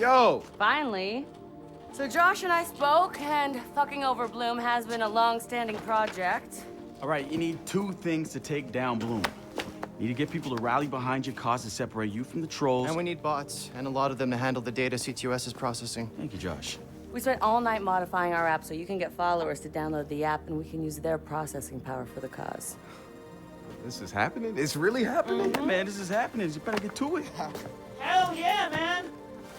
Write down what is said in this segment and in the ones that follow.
Yo! Finally. So Josh and I spoke, and fucking over Bloom has been a long-standing project. All right, you need two things to take down Bloom. You need to get people to rally behind your cause to separate you from the trolls. And we need bots, and a lot of them to handle the data ctOS is processing. Thank you, Josh. We spent all night modifying our app so you can get followers to download the app, and we can use their processing power for the cause. This is happening? It's really happening? Yeah, man, this is happening. You better get to it. Hell yeah, man!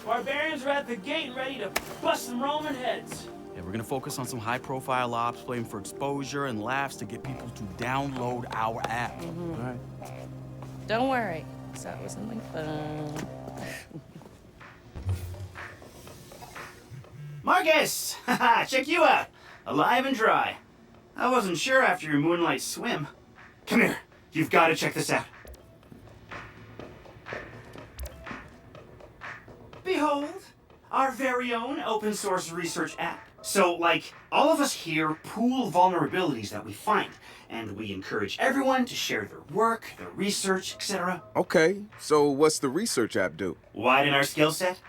Barbarians are at the gate and ready to bust some Roman heads. Yeah, we're gonna focus on some high-profile ops, playing for exposure and laughs to get people to download our app. All right. Don't worry. So it was something fun. Marcus! Haha, check you out. Alive and dry. I wasn't sure after your moonlight swim. Come here. You've got to check this out. Behold, our very own open source research app. So, like, all of us here pool vulnerabilities that we find, and we encourage everyone to share their work, their research, etc. Okay, so what's the research app do? Widen our skill set?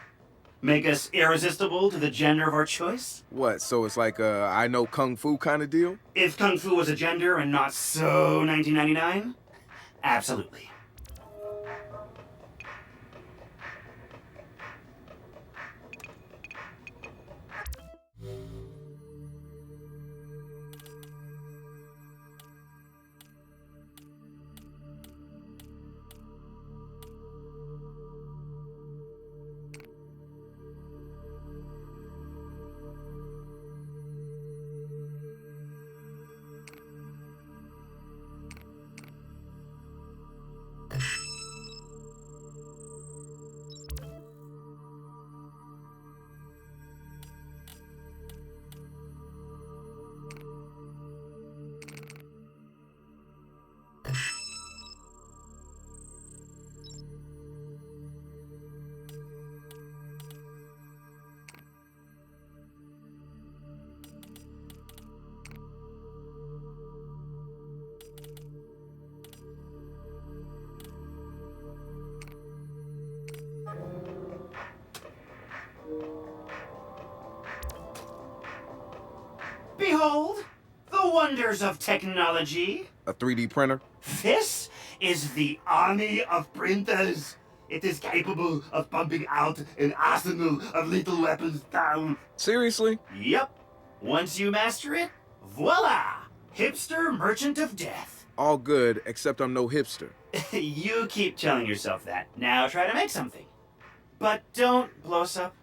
Make us irresistible to the gender of our choice? What, so it's like a I know Kung Fu kind of deal? If Kung Fu was a gender and not so 1999? Absolutely. Behold, the wonders of technology. A 3D printer? This is the army of printers. It is capable of pumping out an arsenal of lethal weapons down. Seriously? Yep. Once you master it, voila! Hipster merchant of death. All good, except I'm no hipster. You keep telling yourself that. Now try to make something. But don't blow us up.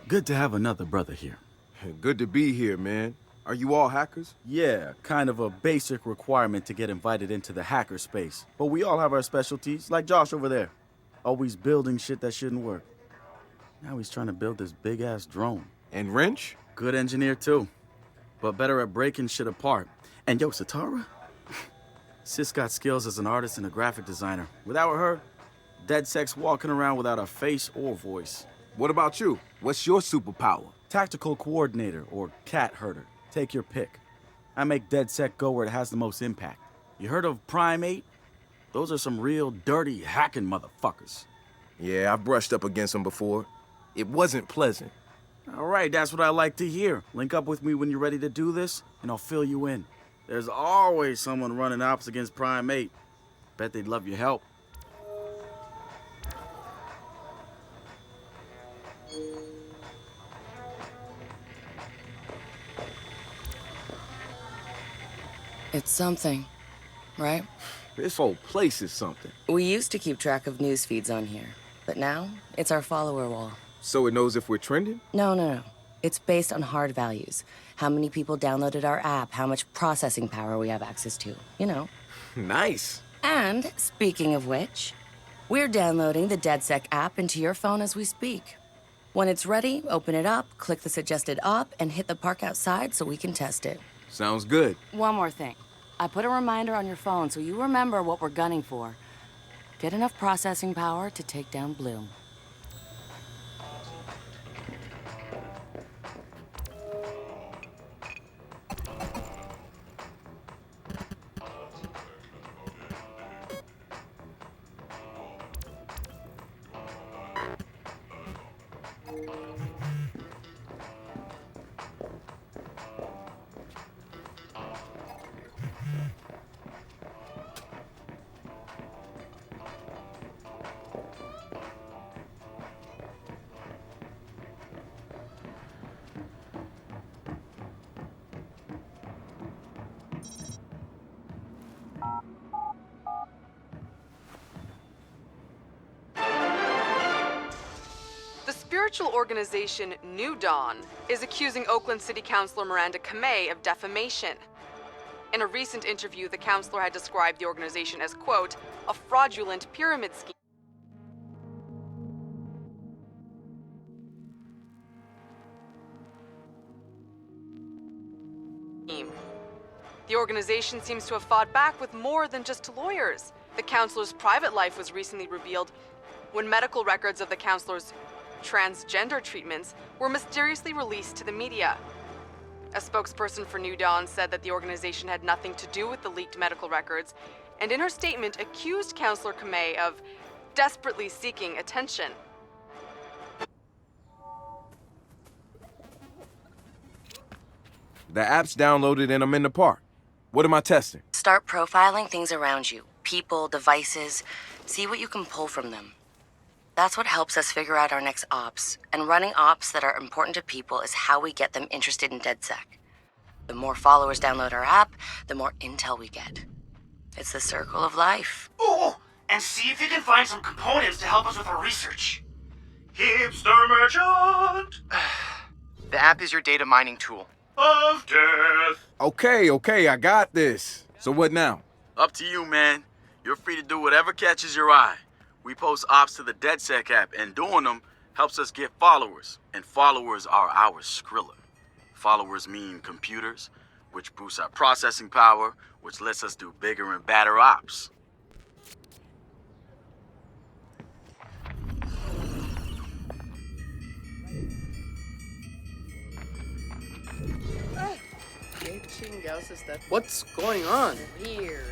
Good to have another brother here. Good to be here, man. Are you all hackers? Yeah, kind of a basic requirement to get invited into the hacker space. But we all have our specialties, like Josh over there. Always building shit that shouldn't work. Now he's trying to build this big-ass drone. And Wrench? Good engineer, too. But better at breaking shit apart. And yo, Satara? Sis got skills as an artist and a graphic designer. Without her, Dedsec's walking around without a face or voice. What about you? What's your superpower? Tactical coordinator or cat herder. Take your pick. I make Dedsec go where it has the most impact. You heard of Prime 8? Those are some real dirty hacking motherfuckers. Yeah, I've brushed up against them before. It wasn't pleasant. All right, that's what I like to hear. Link up with me when you're ready to do this, and I'll fill you in. There's always someone running ops against Prime 8. Bet they'd love your help. It's something, right? This whole place is something. We used to keep track of news feeds on here, but now it's our follower wall. So it knows if we're trending? No. It's based on hard values. How many people downloaded our app, how much processing power we have access to, you know. Nice. And, speaking of which, we're downloading the Dedsec app into your phone as we speak. When it's ready, open it up, click the suggested op, and hit the park outside so we can test it. Sounds good. One more thing. I put a reminder on your phone so you remember what we're gunning for. Get enough processing power to take down Bloom. The spiritual organization New Dawn is accusing Oakland City Councilor Miranda Kamei of defamation. In a recent interview, the councilor had described the organization as, quote, a fraudulent pyramid scheme. The organization seems to have fought back with more than just lawyers. The councilor's private life was recently revealed when medical records of the councilor's transgender treatments were mysteriously released to the media. A spokesperson for New Dawn said that the organization had nothing to do with the leaked medical records, and in her statement accused Councilor Kamei of desperately seeking attention. The app's downloaded and I'm in the park. What am I testing? Start profiling things around you. People, devices. See what you can pull from them. That's what helps us figure out our next ops. And running ops that are important to people is how we get them interested in Dedsec. The more followers download our app, the more intel we get. It's the circle of life. Oh, and see if you can find some components to help us with our research. Hipster merchant The app is your data mining tool. of death. Okay, I got this. So what now? Up to you, man. You're free to do whatever catches your eye. We post ops to the Dedsec app, and doing them helps us get followers. And followers are our Skrilla. Followers mean computers, which boosts our processing power, which lets us do bigger and badder ops. What's going on? Weird.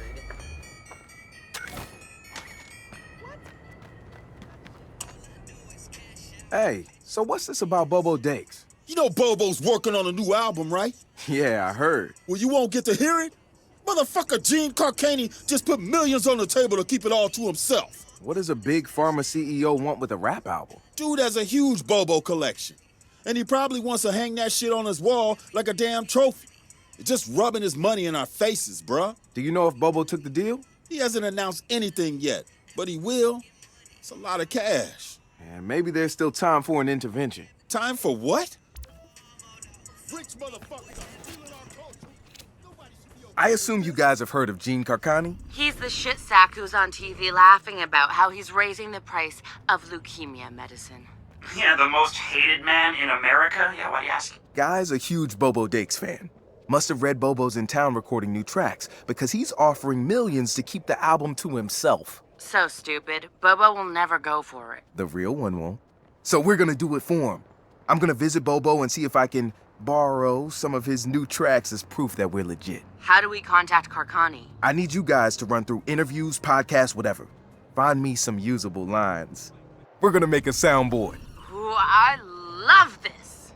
Hey, so what's this about Bobo Dakes? You know Bobo's working on a new album, right? Yeah, I heard. Well, you won't get to hear it? Motherfucker Gene Carcani just put millions on the table to keep it all to himself. What does a big pharma CEO want with a rap album? Dude has a huge Bobo collection. And he probably wants to hang that shit on his wall like a damn trophy. Just rubbing his money in our faces, bruh. Do you know if Bobo took the deal? He hasn't announced anything yet, but he will. It's a lot of cash. And maybe there's still time for an intervention. Time for what? Rich motherfuckers are stealing our culture. Nobody should be I assume you guys have heard of Gene Carcani? He's the shit sack who's on TV laughing about how he's raising the price of leukemia medicine. Yeah, the most hated man in America? Yeah, why do you ask? Guy's a huge Bobo Dakes fan. Must have read Bobo's in town recording new tracks, because he's offering millions to keep the album to himself. So stupid. Bobo will never go for it. The real one won't. So we're gonna do it for him. I'm gonna visit Bobo and see if I can borrow some of his new tracks as proof that we're legit. How do we contact Carcani? I need you guys to run through interviews, podcasts, whatever. Find me some usable lines. We're gonna make a soundboard. Ooh, I love this.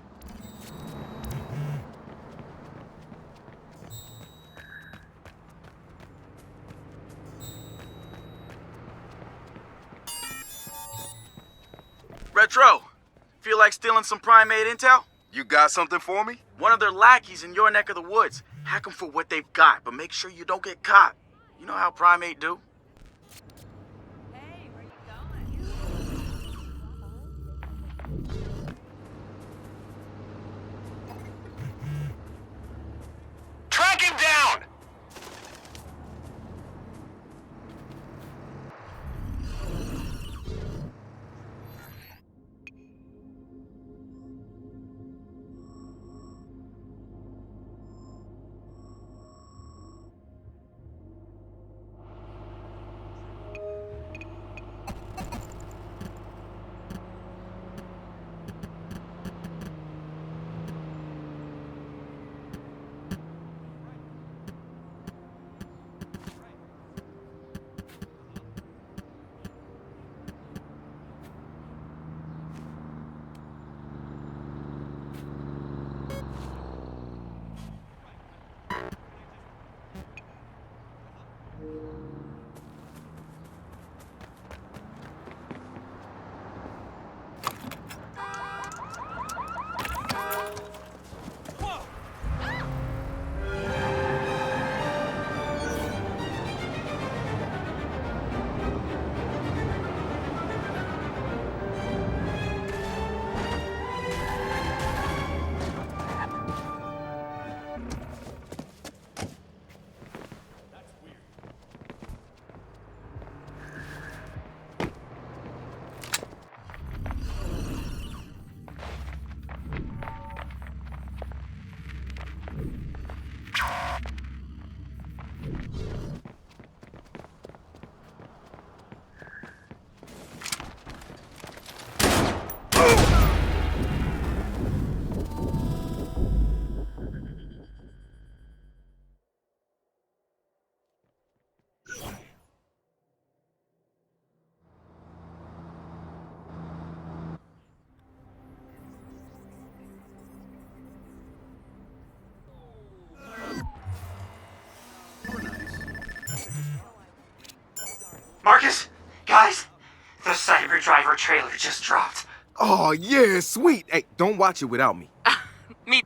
Retro, feel like stealing some Primate intel? You got something for me? One of their lackeys in your neck of the woods. Hack them for what they've got, but make sure you don't get caught. You know how Primate do? Hey, where you going? Track him down! Marcus? Guys? The Cyber trailer just dropped. Oh, yeah, sweet. Hey, don't watch it without me. Me.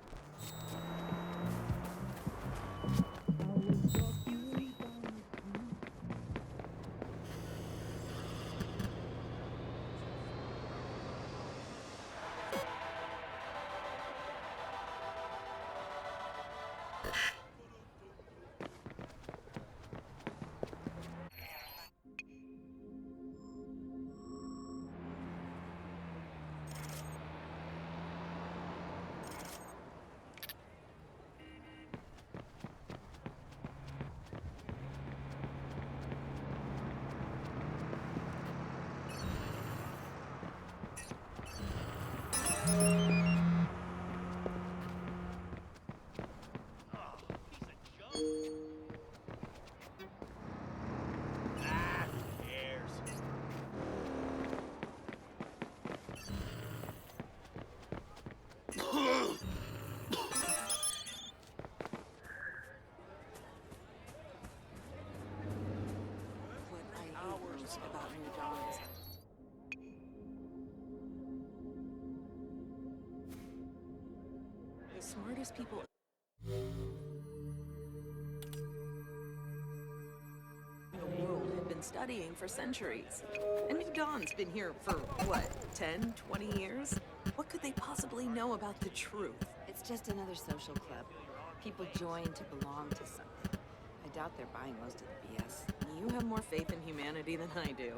About new dawns. The smartest people in the world have been studying for centuries. And New Dawn's been here for, what, 10, 20 years? What could they possibly know about the truth? It's just another social club. People join to belong to something. I doubt they're buying most of the BS. You have more faith in humanity than I do.